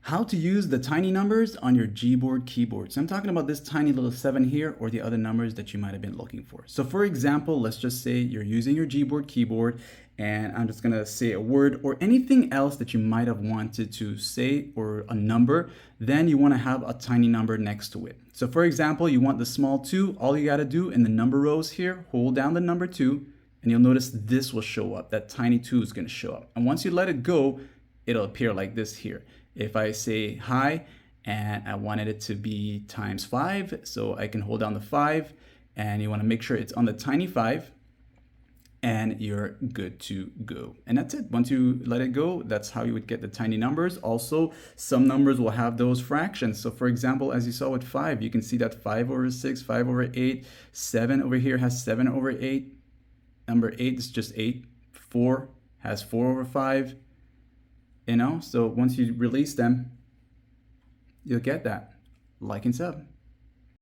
How to use the tiny numbers on your Gboard keyboard. So I'm talking about this tiny little 7 here or the other numbers that you might have been looking for. So for example, let's just say you're using your Gboard keyboard and I'm just gonna say a word or anything else that you might have wanted to say or a number, then you wanna have a tiny number next to it. So for example, you want the small 2, all you gotta do in the number rows here, hold down the number 2, and you'll notice this will show up, that tiny 2 is gonna show up. And once you let it go, it'll appear like this here. If I say hi and I wanted it to be times 5, so I can hold down the 5 and you want to make sure it's on the tiny 5 and you're good to go. And that's it. Once you let it go, that's how you would get the tiny numbers. Also, some numbers will have those fractions. So for example, as you saw with 5, you can see that 5 over 6, 5 over 8, 7 over here has 7 over 8. Number 8 is just 8. 4 has 4 over 5. You know, so once you release them, you'll get that. Like and sub.